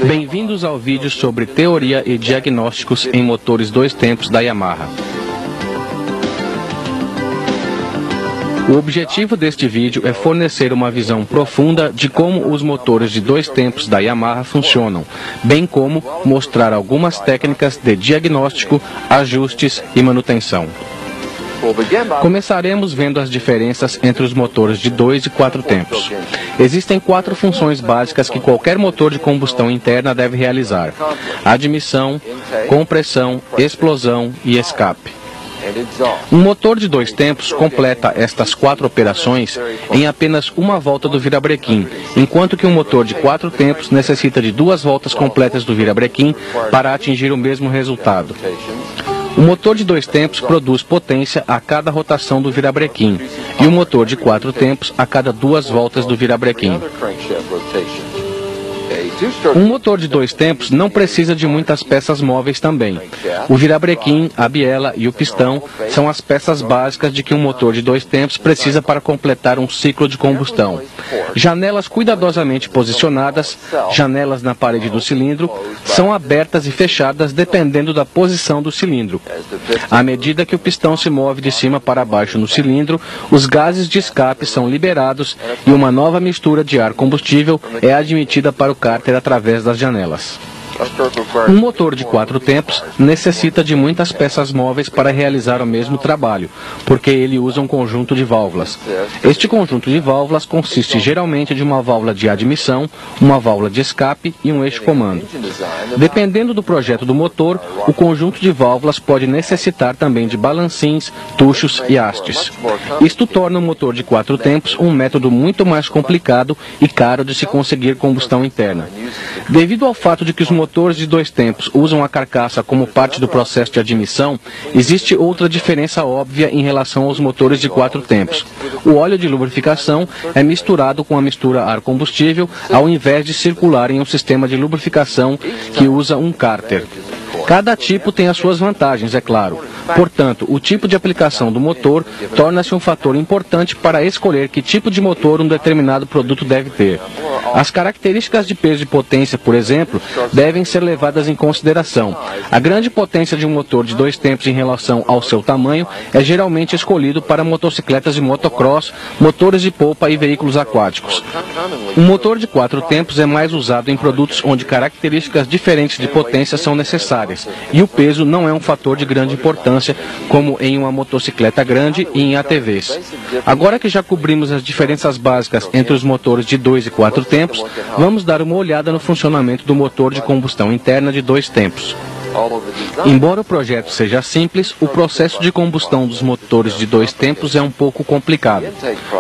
Bem-vindos ao vídeo sobre teoria e diagnósticos em motores 2 tempos da Yamaha. O objetivo deste vídeo é fornecer uma visão profunda de como os motores de 2 tempos da Yamaha funcionam, bem como mostrar algumas técnicas de diagnóstico, ajustes e manutenção. Começaremos vendo as diferenças entre os motores de 2 e 4 tempos. Existem 4 funções básicas que qualquer motor de combustão interna deve realizar: admissão, compressão, explosão e escape. Um motor de 2 tempos completa estas 4 operações em apenas uma volta do virabrequim, enquanto que um motor de 4 tempos necessita de 2 voltas completas do virabrequim para atingir o mesmo resultado. O motor de 2 tempos produz potência a cada rotação do virabrequim e o motor de 4 tempos a cada 2 voltas do virabrequim. Um motor de 2 tempos não precisa de muitas peças móveis também. O virabrequim, a biela e o pistão são as peças básicas de que um motor de 2 tempos precisa para completar um ciclo de combustão. Janelas cuidadosamente posicionadas, janelas na parede do cilindro, são abertas e fechadas dependendo da posição do cilindro. À medida que o pistão se move de cima para baixo no cilindro, os gases de escape são liberados e uma nova mistura de ar combustível é admitida para o cárter através das janelas. Um motor de 4 tempos necessita de muitas peças móveis para realizar o mesmo trabalho, porque ele usa um conjunto de válvulas. Este conjunto de válvulas consiste geralmente de uma válvula de admissão, uma válvula de escape e um eixo comando. Dependendo do projeto do motor, o conjunto de válvulas pode necessitar também de balancins, tuchos e hastes. Isto torna o motor de 4 tempos um método muito mais complicado e caro de se conseguir combustão interna. Devido ao fato de que os motores de 2 tempos usam a carcaça como parte do processo de admissão, existe outra diferença óbvia em relação aos motores de 4 tempos. O óleo de lubrificação é misturado com a mistura ar-combustível ao invés de circular em um sistema de lubrificação que usa um cárter. Cada tipo tem as suas vantagens, é claro. Portanto, o tipo de aplicação do motor torna-se um fator importante para escolher que tipo de motor um determinado produto deve ter. As características de peso e potência, por exemplo, devem ser levadas em consideração. A grande potência de um motor de 2 tempos em relação ao seu tamanho é geralmente escolhido para motocicletas de motocross, motores de polpa e veículos aquáticos. Um motor de 4 tempos é mais usado em produtos onde características diferentes de potência são necessárias, e o peso não é um fator de grande importância, como em uma motocicleta grande e em ATVs. Agora que já cobrimos as diferenças básicas entre os motores de 2 e 4 tempos, vamos dar uma olhada no funcionamento do motor de combustão interna de 2 tempos. Embora o projeto seja simples, o processo de combustão dos motores de 2 tempos é um pouco complicado.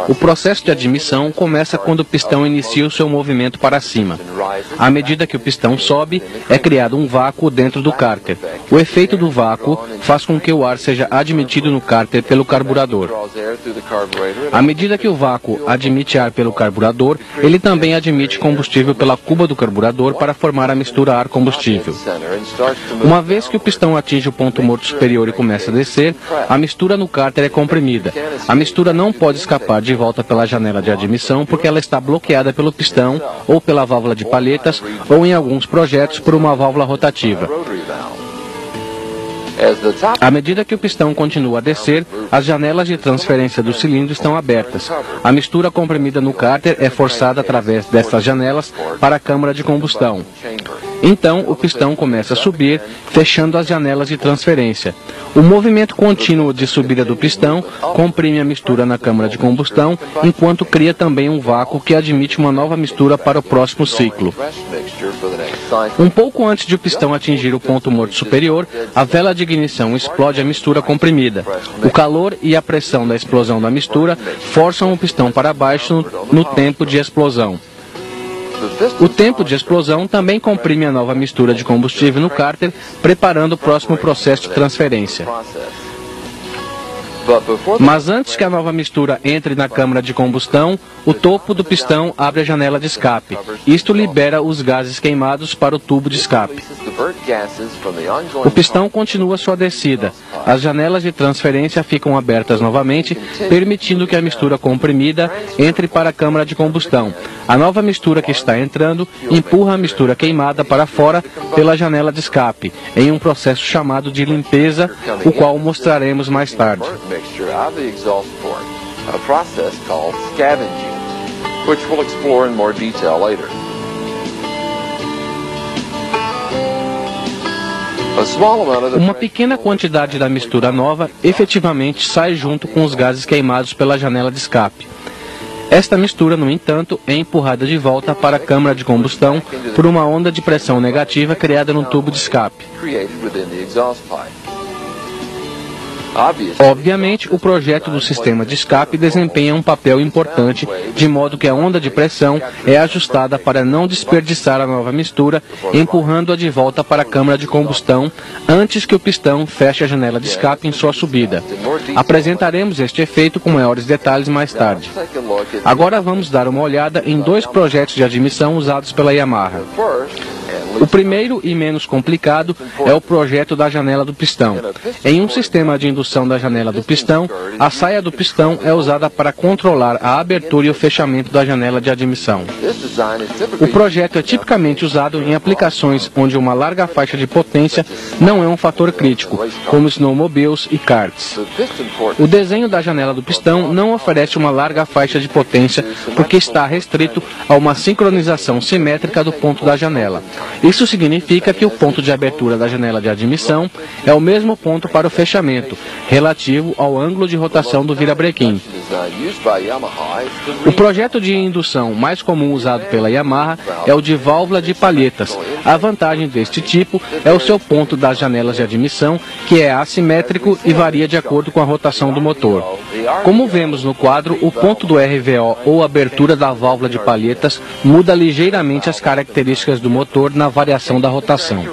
O processo de admissão começa quando o pistão inicia o seu movimento para cima. À medida que o pistão sobe, é criado um vácuo dentro do cárter. O efeito do vácuo faz com que o ar seja admitido no cárter pelo carburador. À medida que o vácuo admite ar pelo carburador, ele também admite combustível pela cuba do carburador para formar a mistura ar-combustível. Uma vez que o pistão atinge o ponto morto superior e começa a descer, a mistura no cárter é comprimida. A mistura não pode escapar de volta pela janela de admissão porque ela está bloqueada pelo pistão, ou pela válvula de palhetas, ou em alguns projetos por uma válvula rotativa. À medida que o pistão continua a descer, as janelas de transferência do cilindro estão abertas. A mistura comprimida no cárter é forçada através dessas janelas para a câmara de combustão. Então, o pistão começa a subir, fechando as janelas de transferência. O movimento contínuo de subida do pistão comprime a mistura na câmara de combustão, enquanto cria também um vácuo que admite uma nova mistura para o próximo ciclo. Um pouco antes de o pistão atingir o ponto morto superior, a vela de ignição explode a mistura comprimida. O calor e a pressão da explosão da mistura forçam o pistão para baixo no tempo de explosão. O tempo de explosão também comprime a nova mistura de combustível no cárter, preparando o próximo processo de transferência. Mas antes que a nova mistura entre na câmara de combustão, o topo do pistão abre a janela de escape. Isto libera os gases queimados para o tubo de escape. O pistão continua sua descida. As janelas de transferência ficam abertas novamente, permitindo que a mistura comprimida entre para a câmara de combustão. A nova mistura que está entrando empurra a mistura queimada para fora pela janela de escape, em um processo chamado de limpeza, o qual mostraremos mais tarde. Uma pequena quantidade da mistura nova efetivamente sai junto com os gases queimados pela janela de escape. Esta mistura, no entanto, é empurrada de volta para a câmara de combustão por uma onda de pressão negativa criada no tubo de escape. Obviamente, o projeto do sistema de escape desempenha um papel importante, de modo que a onda de pressão é ajustada para não desperdiçar a nova mistura, empurrando-a de volta para a câmara de combustão antes que o pistão feche a janela de escape em sua subida. Apresentaremos este efeito com maiores detalhes mais tarde. Agora vamos dar uma olhada em dois projetos de admissão usados pela Yamaha. O primeiro e menos complicado é o projeto da janela do pistão. Em um sistema de indução da janela do pistão, a saia do pistão é usada para controlar a abertura e o fechamento da janela de admissão. O projeto é tipicamente usado em aplicações onde uma larga faixa de potência não é um fator crítico, como snowmobiles e karts. O desenho da janela do pistão não oferece uma larga faixa de potência porque está restrito a uma sincronização simétrica do ponto da janela. Isso significa que o ponto de abertura da janela de admissão é o mesmo ponto para o fechamento, relativo ao ângulo de rotação do virabrequim. O projeto de indução mais comum usado pela Yamaha é o de válvula de palhetas. A vantagem deste tipo é o seu ponto das janelas de admissão, que é assimétrico e varia de acordo com a rotação do motor. Como vemos no quadro, o ponto do RVO ou abertura da válvula de palhetas muda ligeiramente as características do motor na variação da rotação.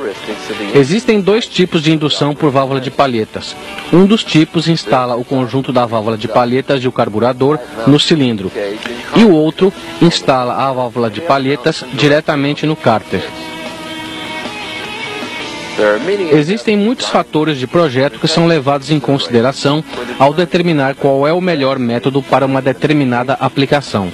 Existem dois tipos de indução por válvula de palhetas. Um dos tipos instala o conjunto da válvula de palhetas e o carburador no cilindro, e o outro instala a válvula de palhetas diretamente no cárter. Existem muitos fatores de projeto que são levados em consideração ao determinar qual é o melhor método para uma determinada aplicação.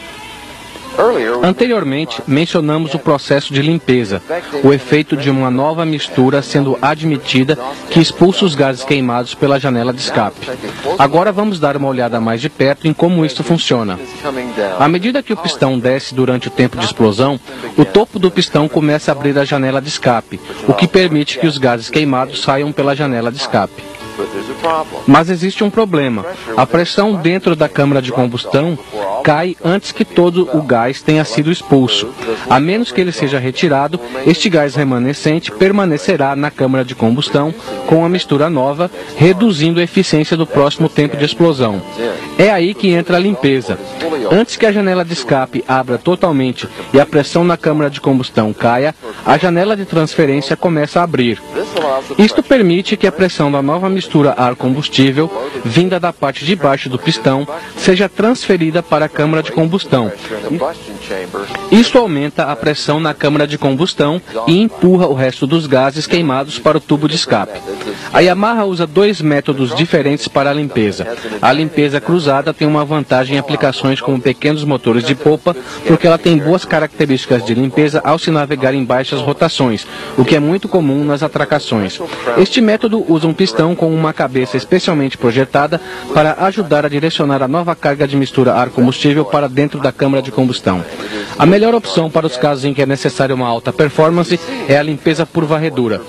Anteriormente, mencionamos o processo de limpeza, o efeito de uma nova mistura sendo admitida que expulsa os gases queimados pela janela de escape. Agora vamos dar uma olhada mais de perto em como isto funciona. À medida que o pistão desce durante o tempo de explosão, o topo do pistão começa a abrir a janela de escape, o que permite que os gases queimados saiam pela janela de escape. Mas existe um problema. A pressão dentro da câmara de combustão cai antes que todo o gás tenha sido expulso. A menos que ele seja retirado, este gás remanescente permanecerá na câmara de combustão com a mistura nova, reduzindo a eficiência do próximo tempo de explosão. É aí que entra a limpeza. Antes que a janela de escape abra totalmente e a pressão na câmara de combustão caia, a janela de transferência começa a abrir. Isto permite que a pressão da nova mistura ar-combustível, vinda da parte de baixo do pistão, seja transferida para a câmara de combustão. Isto aumenta a pressão na câmara de combustão e empurra o resto dos gases queimados para o tubo de escape. A Yamaha usa dois métodos diferentes para a limpeza. A limpeza cruzada tem uma vantagem em aplicações como pequenos motores de polpa, porque ela tem boas características de limpeza ao se navegar em baixas rotações, o que é muito comum nas atracações. Este método usa um pistão com uma cabeça especialmente projetada para ajudar a direcionar a nova carga de mistura ar-combustível para dentro da câmara de combustão. A melhor opção para os casos em que é necessária uma alta performance é a limpeza por varredura.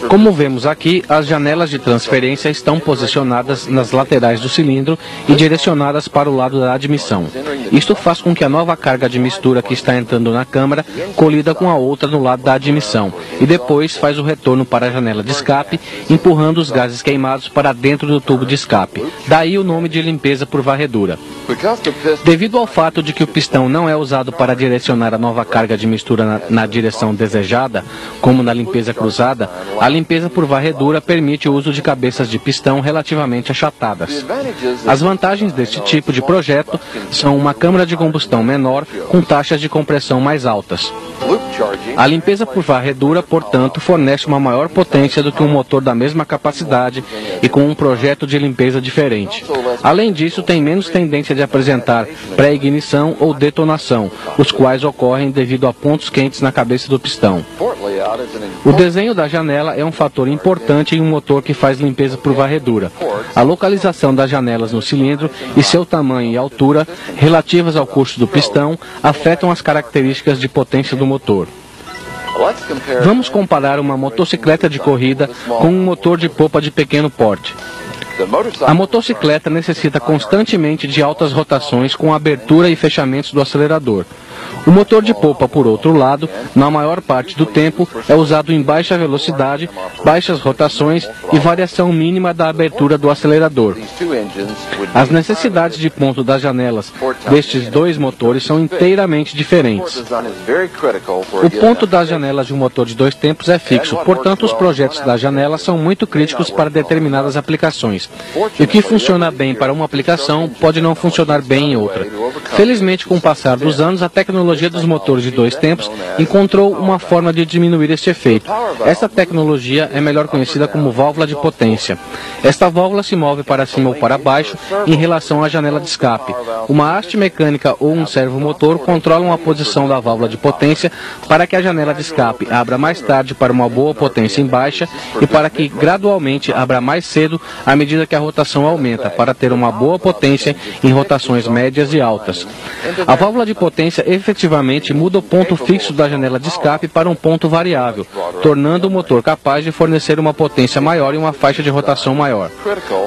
Como vemos aqui, as janelas de transferência estão posicionadas nas laterais do cilindro e direcionadas para o lado da admissão. Isto faz com que a nova carga de mistura que está entrando na câmara colida com a outra no lado da admissão e depois faz o retorno para a janela de escape, empurrando os gases queimados para dentro do tubo de escape. Daí o nome de limpeza por varredura. Devido ao fato de que o pistão não é usado para direcionar a nova carga de mistura na direção desejada, como na limpeza cruzada, a limpeza por varredura permite o uso de cabeças de pistão relativamente achatadas. As vantagens deste tipo de projeto são uma câmara de combustão menor com taxas de compressão mais altas. A limpeza por varredura, portanto, fornece uma maior potência do que um motor da mesma capacidade e com um projeto de limpeza diferente. Além disso, tem menos tendência de apresentar pré-ignição ou detonação, os quais ocorrem devido a pontos quentes na cabeça do pistão. O desenho da janela é um fator importante em um motor que faz limpeza por varredura. A localização das janelas no cilindro e seu tamanho e altura, relativas ao custo do pistão, afetam as características de potência do motor. Vamos comparar uma motocicleta de corrida com um motor de popa de pequeno porte. A motocicleta necessita constantemente de altas rotações com abertura e fechamentos do acelerador. O motor de popa, por outro lado, na maior parte do tempo, é usado em baixa velocidade, baixas rotações e variação mínima da abertura do acelerador. As necessidades de ponto das janelas destes dois motores são inteiramente diferentes. O ponto das janelas de um motor de 2 tempos é fixo, portanto os projetos da janela são muito críticos para determinadas aplicações. E o que funciona bem para uma aplicação pode não funcionar bem em outra. Felizmente, com o passar dos anos, a tecnologia dos motores de 2 tempos encontrou uma forma de diminuir este efeito. Essa tecnologia é melhor conhecida como válvula de potência. Esta válvula se move para cima ou para baixo em relação à janela de escape. Uma haste mecânica ou um servomotor controlam a posição da válvula de potência para que a janela de escape abra mais tarde para uma boa potência em baixa e para que gradualmente abra mais cedo à medida que a rotação aumenta, para ter uma boa potência em rotações médias e altas. A válvula de potência efetivamente muda o ponto fixo da janela de escape para um ponto variável, tornando o motor capaz de fornecer uma potência maior e uma faixa de rotação maior.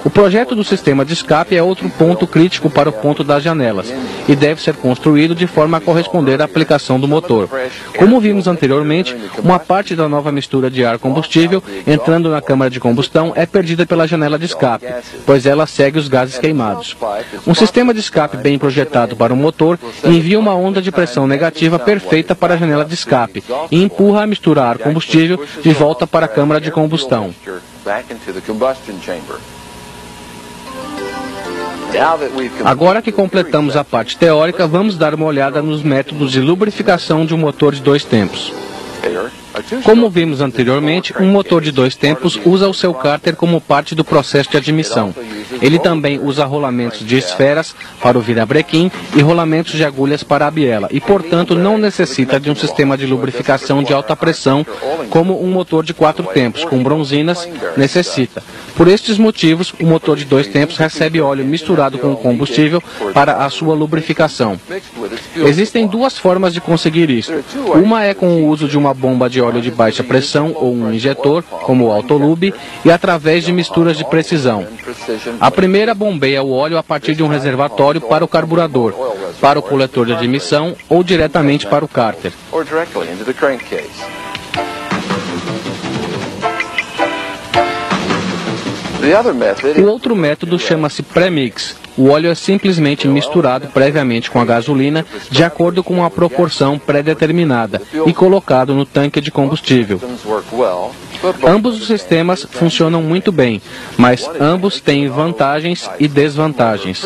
O projeto do sistema de escape é outro ponto crítico para o ponto das janelas e deve ser construído de forma a corresponder à aplicação do motor. Como vimos anteriormente, uma parte da nova mistura de ar combustível entrando na câmara de combustão é perdida pela janela de escape, pois ela segue os gases queimados. Um sistema de escape bem projetado para um motor envia uma onda de pressão negativa perfeita para a janela de escape e empurra a mistura ar combustível de volta para a câmara de combustão. Agora que completamos a parte teórica, vamos dar uma olhada nos métodos de lubrificação de um motor de 2 tempos. Como vimos anteriormente, um motor de 2 tempos usa o seu cárter como parte do processo de admissão. Ele também usa rolamentos de esferas para o virabrequim e rolamentos de agulhas para a biela e, portanto, não necessita de um sistema de lubrificação de alta pressão como um motor de 4 tempos com bronzinas necessita. Por estes motivos, o motor de 2 tempos recebe óleo misturado com combustível para a sua lubrificação. Existem 2 formas de conseguir isso. Uma é com o uso de uma bomba de óleo de baixa pressão ou um injetor, como o Autolube, e através de misturas de precisão. A primeira bombeia o óleo a partir de um reservatório para o carburador, para o coletor de admissão ou diretamente para o cárter. O outro método chama-se pré-mix. O óleo é simplesmente misturado previamente com a gasolina de acordo com uma proporção pré-determinada e colocado no tanque de combustível. Ambos os sistemas funcionam muito bem, mas ambos têm vantagens e desvantagens.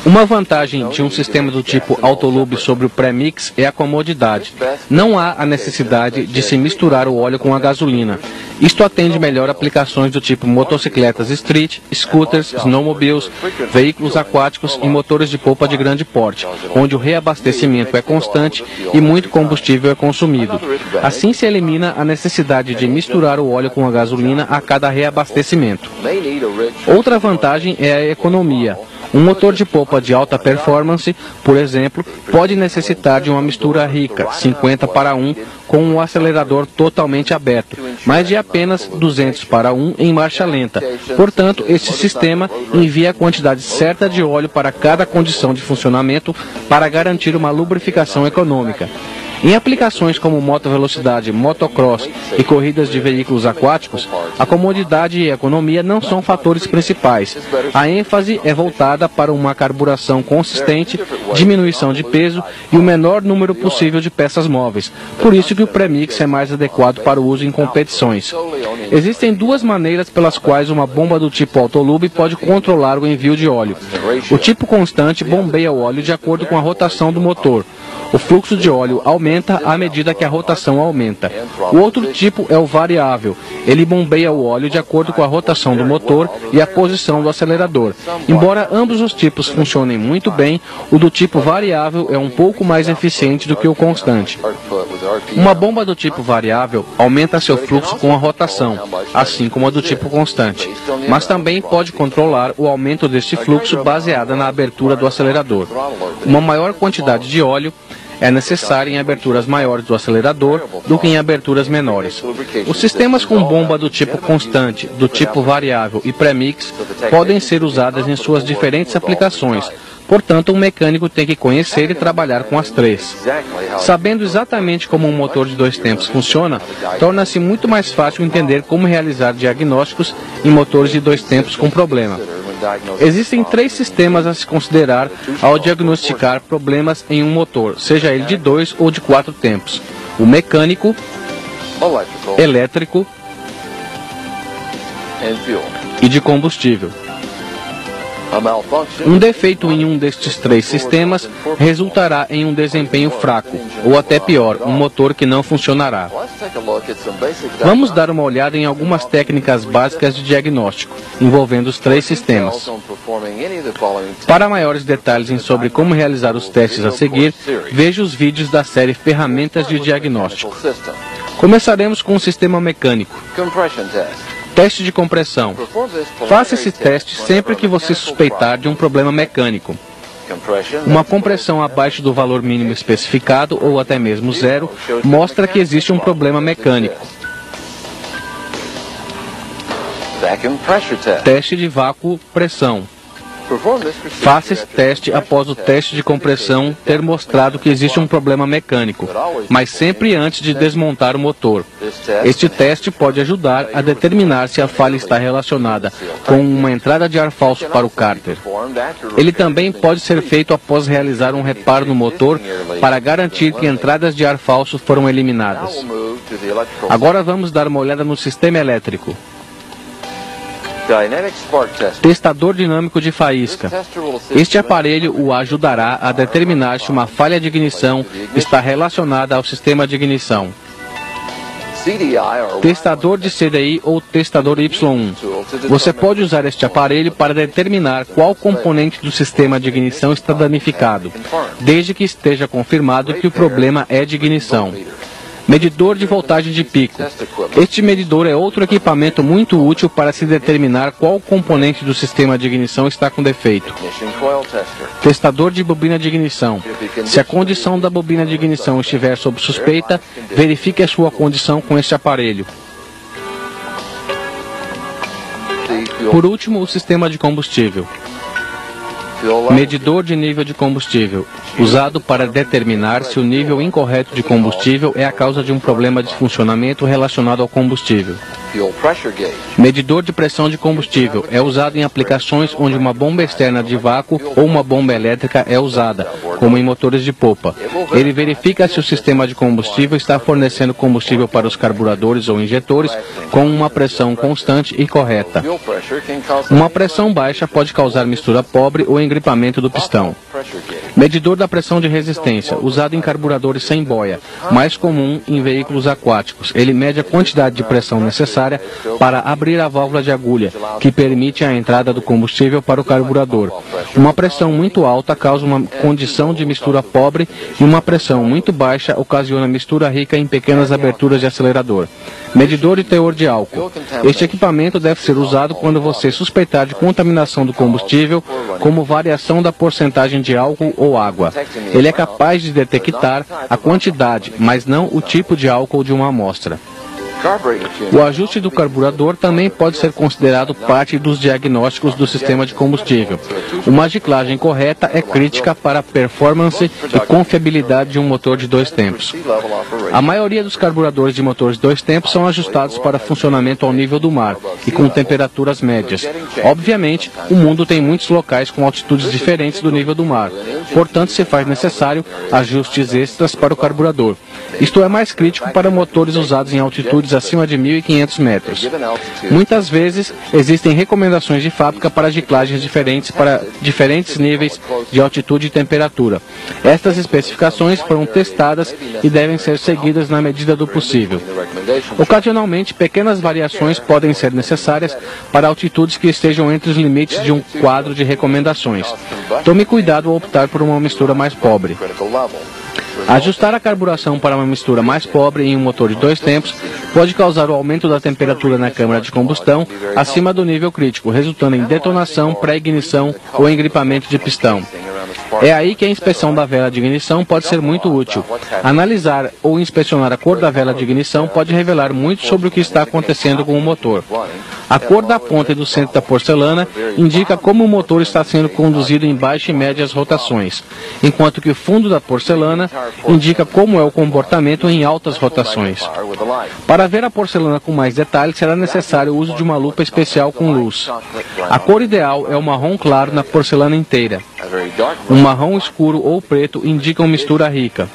Uma vantagem de um sistema do tipo Autolube sobre o pré-mix é a comodidade. Não há a necessidade de se misturar o óleo com a gasolina. Isto atende melhor aplicações do tipo motocicletas street, scooters, snowmobiles, veículos aquáticos e motores de polpa de grande porte, onde o reabastecimento é constante e muito combustível é consumido. Assim se elimina a necessidade de misturar o óleo com a gasolina a cada reabastecimento. Outra vantagem é a economia. Um motor de polpa de alta performance, por exemplo, pode necessitar de uma mistura rica, 50:1, com um acelerador totalmente aberto, mas de apenas 200:1 em marcha lenta. Portanto, este sistema envia a quantidade certa de óleo para cada condição de funcionamento para garantir uma lubrificação econômica. Em aplicações como motovelocidade, motocross e corridas de veículos aquáticos, a comodidade e a economia não são fatores principais. A ênfase é voltada para uma carburação consistente, diminuição de peso e o menor número possível de peças móveis. Por isso que o premix é mais adequado para o uso em competições. Existem duas maneiras pelas quais uma bomba do tipo autolube pode controlar o envio de óleo. O tipo constante bombeia o óleo de acordo com a rotação do motor. O fluxo de óleo aumenta à medida que a rotação aumenta. O outro tipo é o variável. Ele bombeia o óleo de acordo com a rotação do motor e a posição do acelerador. Embora ambos os tipos funcionem muito bem, o do tipo variável é um pouco mais eficiente do que o constante. Uma bomba do tipo variável aumenta seu fluxo com a rotação, assim como a do tipo constante, mas também pode controlar o aumento deste fluxo baseada na abertura do acelerador. Uma maior quantidade de óleo é necessária em aberturas maiores do acelerador do que em aberturas menores. Os sistemas com bomba do tipo constante, do tipo variável e premix podem ser usadas em suas diferentes aplicações. Portanto, um mecânico tem que conhecer e trabalhar com as três. Sabendo exatamente como um motor de dois tempos funciona, torna-se muito mais fácil entender como realizar diagnósticos em motores de dois tempos com problema. Existem três sistemas a se considerar ao diagnosticar problemas em um motor, seja ele de 2 ou de 4 tempos: o mecânico, elétrico e de combustível. Um defeito em um destes três sistemas resultará em um desempenho fraco, ou até pior, um motor que não funcionará. Vamos dar uma olhada em algumas técnicas básicas de diagnóstico, envolvendo os três sistemas. Para maiores detalhes sobre como realizar os testes a seguir, veja os vídeos da série Ferramentas de Diagnóstico. Começaremos com o sistema mecânico. Teste de compressão. Faça esse teste sempre que você suspeitar de um problema mecânico. Uma compressão abaixo do valor mínimo especificado, ou até mesmo zero, mostra que existe um problema mecânico. Teste de vácuo-pressão. Faça esse teste após o teste de compressão ter mostrado que existe um problema mecânico, mas sempre antes de desmontar o motor. Este teste pode ajudar a determinar se a falha está relacionada com uma entrada de ar falso para o cárter. Ele também pode ser feito após realizar um reparo no motor para garantir que entradas de ar falso foram eliminadas. Agora vamos dar uma olhada no sistema elétrico. Testador dinâmico de faísca. Este aparelho o ajudará a determinar se uma falha de ignição está relacionada ao sistema de ignição. Testador de CDI ou testador Y1. Você pode usar este aparelho para determinar qual componente do sistema de ignição está danificado, desde que esteja confirmado que o problema é de ignição. Medidor de voltagem de pico. Este medidor é outro equipamento muito útil para se determinar qual componente do sistema de ignição está com defeito. Testador de bobina de ignição. Se a condição da bobina de ignição estiver sob suspeita, verifique a sua condição com este aparelho. Por último, o sistema de combustível. Medidor de nível de combustível, usado para determinar se o nível incorreto de combustível é a causa de um problema de funcionamento relacionado ao combustível. Medidor de pressão de combustível é usado em aplicações onde uma bomba externa de vácuo ou uma bomba elétrica é usada, como em motores de popa. Ele verifica se o sistema de combustível está fornecendo combustível para os carburadores ou injetores com uma pressão constante e correta. Uma pressão baixa pode causar mistura pobre ou engripamento do pistão. Medidor da pressão de resistência, usado em carburadores sem boia, mais comum em veículos aquáticos. Ele mede a quantidade de pressão necessária para abrir a válvula de agulha, que permite a entrada do combustível para o carburador. Uma pressão muito alta causa uma condição de mistura pobre e uma pressão muito baixa ocasiona mistura rica em pequenas aberturas de acelerador. Medidor de teor de álcool. Este equipamento deve ser usado quando você suspeitar de contaminação do combustível, como variação da porcentagem de álcool ou água. Ele é capaz de detectar a quantidade, mas não o tipo de álcool de uma amostra. O ajuste do carburador também pode ser considerado parte dos diagnósticos do sistema de combustível. Uma ciclagem correta é crítica para a performance e confiabilidade de um motor de 2 tempos. A maioria dos carburadores de motores de 2 tempos são ajustados para funcionamento ao nível do mar e com temperaturas médias. Obviamente, o mundo tem muitos locais com altitudes diferentes do nível do mar. Portanto, se faz necessário ajustes extras para o carburador. Isto é mais crítico para motores usados em altitudes acima de 1.500 metros. Muitas vezes, existem recomendações de fábrica para ciclagens diferentes para diferentes níveis de altitude e temperatura. Estas especificações foram testadas e devem ser seguidas na medida do possível. Ocasionalmente, pequenas variações podem ser necessárias para altitudes que estejam entre os limites de um quadro de recomendações. Tome cuidado ao optar por uma mistura mais pobre. Ajustar a carburação para uma mistura mais pobre em um motor de 2 tempos pode causar o aumento da temperatura na câmara de combustão acima do nível crítico, resultando em detonação, pré-ignição ou engripamento de pistão. É aí que a inspeção da vela de ignição pode ser muito útil. Analisar ou inspecionar a cor da vela de ignição pode revelar muito sobre o que está acontecendo com o motor. A cor da ponta e do centro da porcelana indica como o motor está sendo conduzido em baixas e médias rotações, enquanto que o fundo da porcelana indica como é o comportamento em altas rotações. Para ver a porcelana com mais detalhes, será necessário o uso de uma lupa especial com luz. A cor ideal é o marrom claro na porcelana inteira. Um marrom escuro ou preto indica uma mistura rica.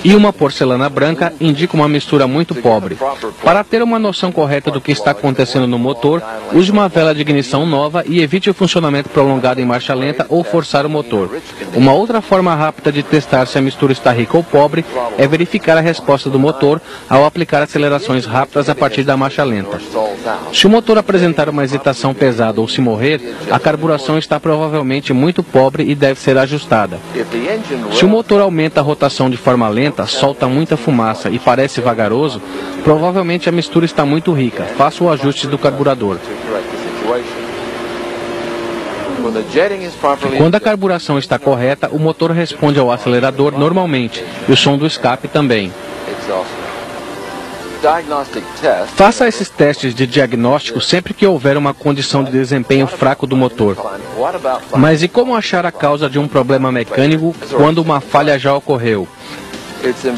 E uma porcelana branca indica uma mistura muito pobre. Para ter uma noção correta do que está acontecendo no motor, use uma vela de ignição nova e evite o funcionamento prolongado em marcha lenta ou forçar o motor. Uma outra forma rápida de testar se a mistura está rica ou pobre é verificar a resposta do motor ao aplicar acelerações rápidas a partir da marcha lenta. Se o motor apresentar uma hesitação pesada ou se morrer, a carburação está provavelmente muito pobre e deve ser ajustada. Se o motor aumenta a rotação de forma lenta, solta muita fumaça e parece vagaroso, provavelmente a mistura está muito rica. Faça o ajuste do carburador. Quando a carburação está correta, o motor responde ao acelerador normalmente e o som do escape também. Faça esses testes de diagnóstico sempre que houver uma condição de desempenho fraco do motor. Mas e como achar a causa de um problema mecânico quando uma falha já ocorreu?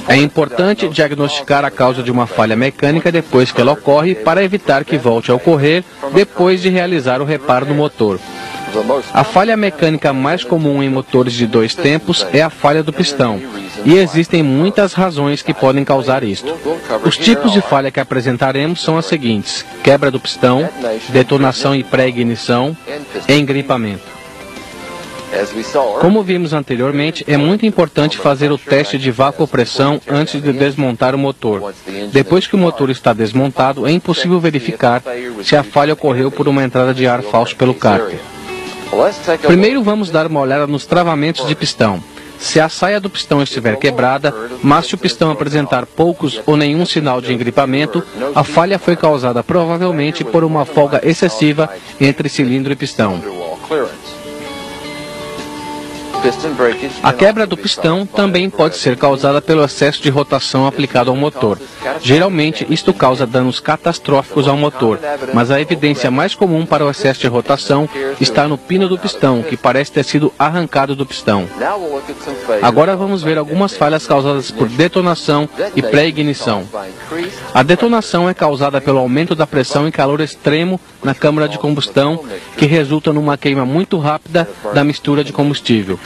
É importante diagnosticar a causa de uma falha mecânica depois que ela ocorre para evitar que volte a ocorrer depois de realizar o reparo no motor. A falha mecânica mais comum em motores de 2 tempos é a falha do pistão, e existem muitas razões que podem causar isto. Os tipos de falha que apresentaremos são as seguintes: quebra do pistão, detonação e pré-ignição, e engripamento. Como vimos anteriormente, é muito importante fazer o teste de vácuo-pressão antes de desmontar o motor. Depois que o motor está desmontado, é impossível verificar se a falha ocorreu por uma entrada de ar falso pelo cárter. Primeiro vamos dar uma olhada nos travamentos de pistão. Se a saia do pistão estiver quebrada, mas se o pistão apresentar poucos ou nenhum sinal de engripamento, a falha foi causada provavelmente por uma folga excessiva entre cilindro e pistão. A quebra do pistão também pode ser causada pelo excesso de rotação aplicado ao motor. Geralmente, isto causa danos catastróficos ao motor, mas a evidência mais comum para o excesso de rotação está no pino do pistão, que parece ter sido arrancado do pistão. Agora vamos ver algumas falhas causadas por detonação e pré-ignição. A detonação é causada pelo aumento da pressão e calor extremo na câmara de combustão, que resulta numa queima muito rápida da mistura de combustível.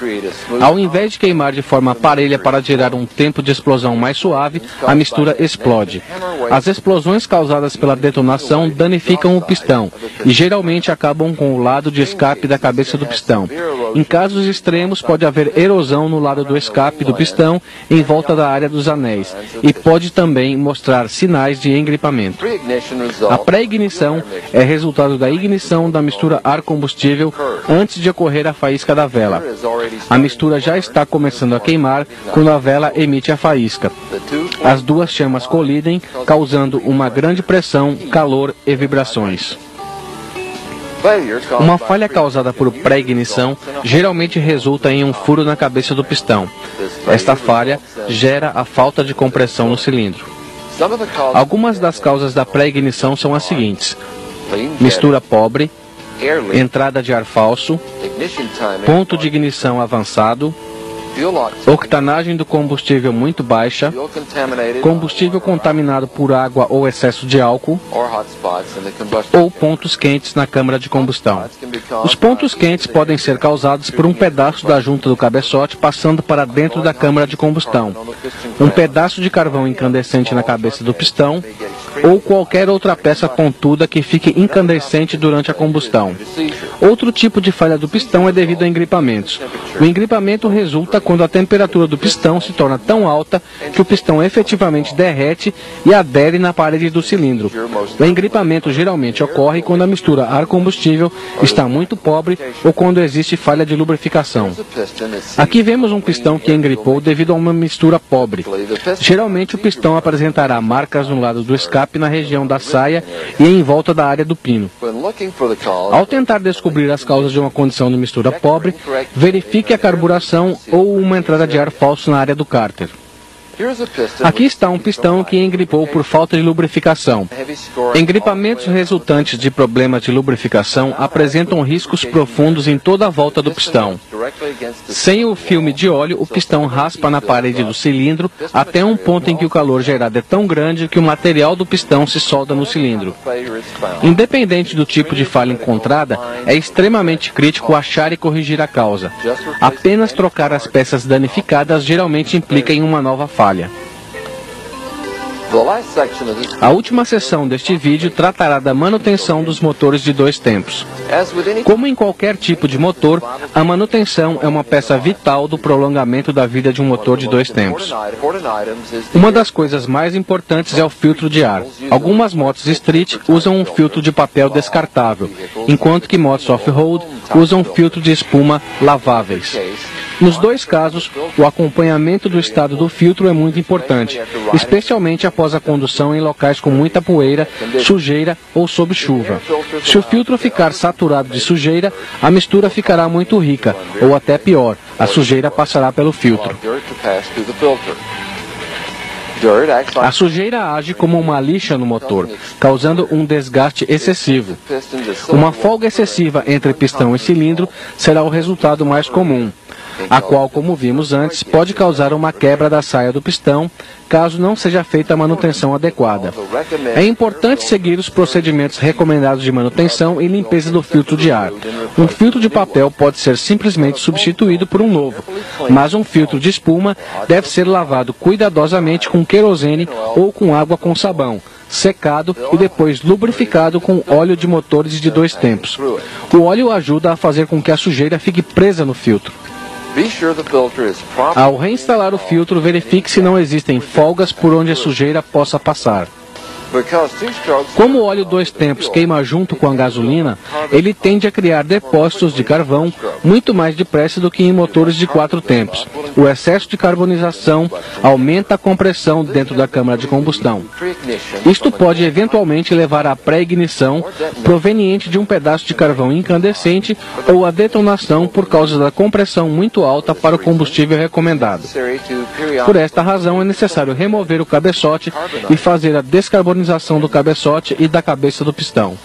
Ao invés de queimar de forma parelha para gerar um tempo de explosão mais suave, a mistura explode. As explosões causadas pela detonação danificam o pistão e geralmente acabam com o lado de escape da cabeça do pistão. Em casos extremos, pode haver erosão no lado do escape do pistão em volta da área dos anéis e pode também mostrar sinais de engripamento. A pré-ignição é resultado da ignição da mistura ar-combustível antes de ocorrer a faísca da vela. A mistura já está começando a queimar quando a vela emite a faísca. As duas chamas colidem, causando uma grande pressão, calor e vibrações. Uma falha causada por pré-ignição geralmente resulta em um furo na cabeça do pistão. Esta falha gera a falta de compressão no cilindro. Algumas das causas da pré-ignição são as seguintes: mistura pobre, entrada de ar falso, ponto de ignição avançado, octanagem do combustível muito baixa, combustível contaminado por água ou excesso de álcool, ou pontos quentes na câmara de combustão. Os pontos quentes podem ser causados por um pedaço da junta do cabeçote passando para dentro da câmara de combustão, um pedaço de carvão incandescente na cabeça do pistão, ou qualquer outra peça pontuda que fique incandescente durante a combustão. Outro tipo de falha do pistão é devido a engripamentos. O engripamento resulta quando a temperatura do pistão se torna tão alta que o pistão efetivamente derrete e adere na parede do cilindro. O engripamento geralmente ocorre quando a mistura ar-combustível está muito pobre ou quando existe falha de lubrificação. Aqui vemos um pistão que engripou devido a uma mistura pobre. Geralmente o pistão apresentará marcas no lado do escape na região da saia e em volta da área do pino. Ao tentar descobrir as causas de uma condição de mistura pobre, verifique a carburação ou uma entrada de ar falso na área do cárter. Aqui está um pistão que engripou por falta de lubrificação. Engripamentos resultantes de problemas de lubrificação apresentam riscos profundos em toda a volta do pistão. Sem o filme de óleo, o pistão raspa na parede do cilindro até um ponto em que o calor gerado é tão grande que o material do pistão se solda no cilindro. Independente do tipo de falha encontrada, é extremamente crítico achar e corrigir a causa. Apenas trocar as peças danificadas geralmente implica em uma nova falha. A última seção deste vídeo tratará da manutenção dos motores de dois tempos. Como em qualquer tipo de motor, a manutenção é uma peça vital do prolongamento da vida de um motor de dois tempos. Uma das coisas mais importantes é o filtro de ar. Algumas motos street usam um filtro de papel descartável, enquanto que motos off-road usam um filtro de espuma laváveis. Nos dois casos, o acompanhamento do estado do filtro é muito importante, especialmente após a condução em locais com muita poeira, sujeira ou sob chuva. Se o filtro ficar saturado de sujeira, a mistura ficará muito rica, ou até pior, a sujeira passará pelo filtro. A sujeira age como uma lixa no motor, causando um desgaste excessivo. Uma folga excessiva entre pistão e cilindro será o resultado mais comum, a qual, como vimos antes, pode causar uma quebra da saia do pistão, caso não seja feita a manutenção adequada. É importante seguir os procedimentos recomendados de manutenção e limpeza do filtro de ar. Um filtro de papel pode ser simplesmente substituído por um novo, mas um filtro de espuma deve ser lavado cuidadosamente com querosene ou com água com sabão, secado e depois lubrificado com óleo de motores de dois tempos. O óleo ajuda a fazer com que a sujeira fique presa no filtro. Ao reinstalar o filtro, verifique se não existem folgas por onde a sujeira possa passar. Como o óleo dois tempos queima junto com a gasolina, ele tende a criar depósitos de carvão muito mais depressa do que em motores de quatro tempos. O excesso de carbonização aumenta a compressão dentro da câmara de combustão. Isto pode eventualmente levar à pré-ignição proveniente de um pedaço de carvão incandescente ou à detonação por causa da compressão muito alta para o combustível recomendado. Por esta razão, é necessário remover o cabeçote e fazer a descarbonização do cabeçote e da cabeça do pistão.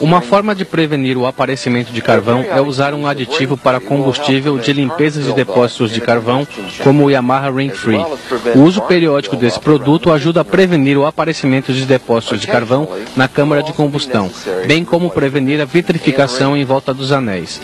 Uma forma de prevenir o aparecimento de carvão é usar um aditivo para combustível de limpeza de depósitos de carvão, como o Yamaha Ring Free. O uso periódico desse produto ajuda a prevenir o aparecimento de depósitos de carvão na câmara de combustão, bem como prevenir a vitrificação em volta dos anéis.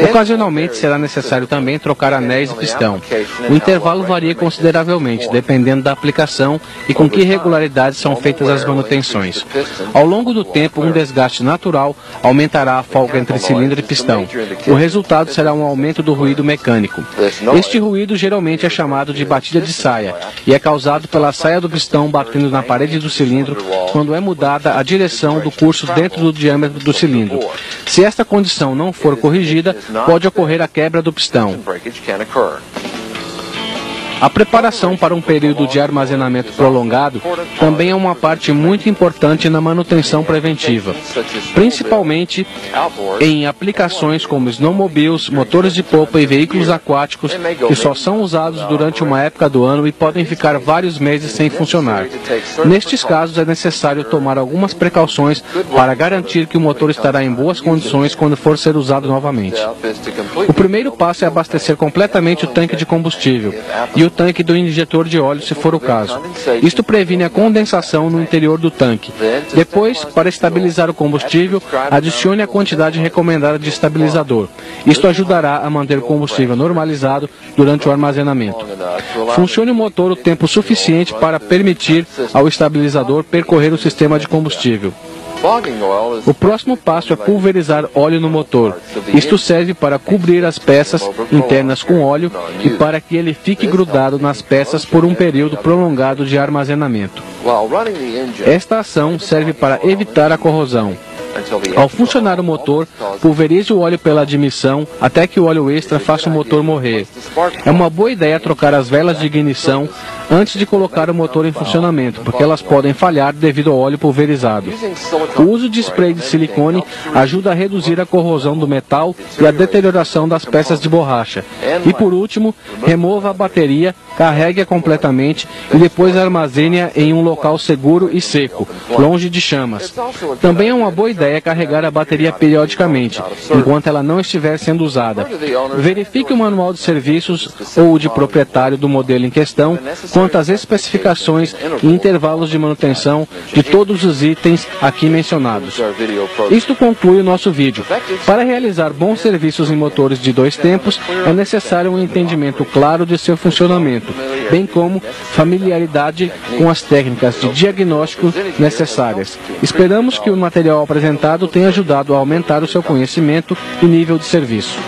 Ocasionalmente será necessário também trocar anéis e pistão. O intervalo varia consideravelmente, dependendo da aplicação e com que regularidade são feitas as manutenções. Ao longo do tempo, um desgaste natural aumentará a folga entre cilindro e pistão. O resultado será um aumento do ruído mecânico. Este ruído geralmente é chamado de batida de saia e é causado pela saia do pistão batendo na parede do cilindro quando é mudada a direção do curso dentro do diâmetro do cilindro. Se esta condição não for corrigida, pode ocorrer a quebra do pistão. A preparação para um período de armazenamento prolongado também é uma parte muito importante na manutenção preventiva, principalmente em aplicações como snowmobiles, motores de polpa e veículos aquáticos que só são usados durante uma época do ano e podem ficar vários meses sem funcionar. Nestes casos é necessário tomar algumas precauções para garantir que o motor estará em boas condições quando for ser usado novamente. O primeiro passo é abastecer completamente o tanque de combustível e o tanque do injetor de óleo, se for o caso. Isto previne a condensação no interior do tanque. Depois, para estabilizar o combustível, adicione a quantidade recomendada de estabilizador. Isto ajudará a manter o combustível normalizado durante o armazenamento. Funcione o motor o tempo suficiente para permitir ao estabilizador percorrer o sistema de combustível. O próximo passo é pulverizar óleo no motor. Isto serve para cobrir as peças internas com óleo e para que ele fique grudado nas peças por um período prolongado de armazenamento. Esta ação serve para evitar a corrosão. Ao funcionar o motor, pulverize o óleo pela admissão até que o óleo extra faça o motor morrer. É uma boa ideia trocar as velas de ignição antes de colocar o motor em funcionamento, porque elas podem falhar devido ao óleo pulverizado. O uso de spray de silicone ajuda a reduzir a corrosão do metal e a deterioração das peças de borracha. E por último, remova a bateria, carregue-a completamente e depois armazene-a em um local seguro e seco, longe de chamas. Também é uma boa ideia carregar a bateria periodicamente, enquanto ela não estiver sendo usada. Verifique o manual de serviços ou o de proprietário do modelo em questão quanto às especificações e intervalos de manutenção de todos os itens aqui mencionados. Isto conclui o nosso vídeo. Para realizar bons serviços em motores de 2 tempos, é necessário um entendimento claro de seu funcionamento, bem como familiaridade com as técnicas de diagnóstico necessárias. Esperamos que o material apresentado tenha ajudado a aumentar o seu conhecimento e nível de serviço.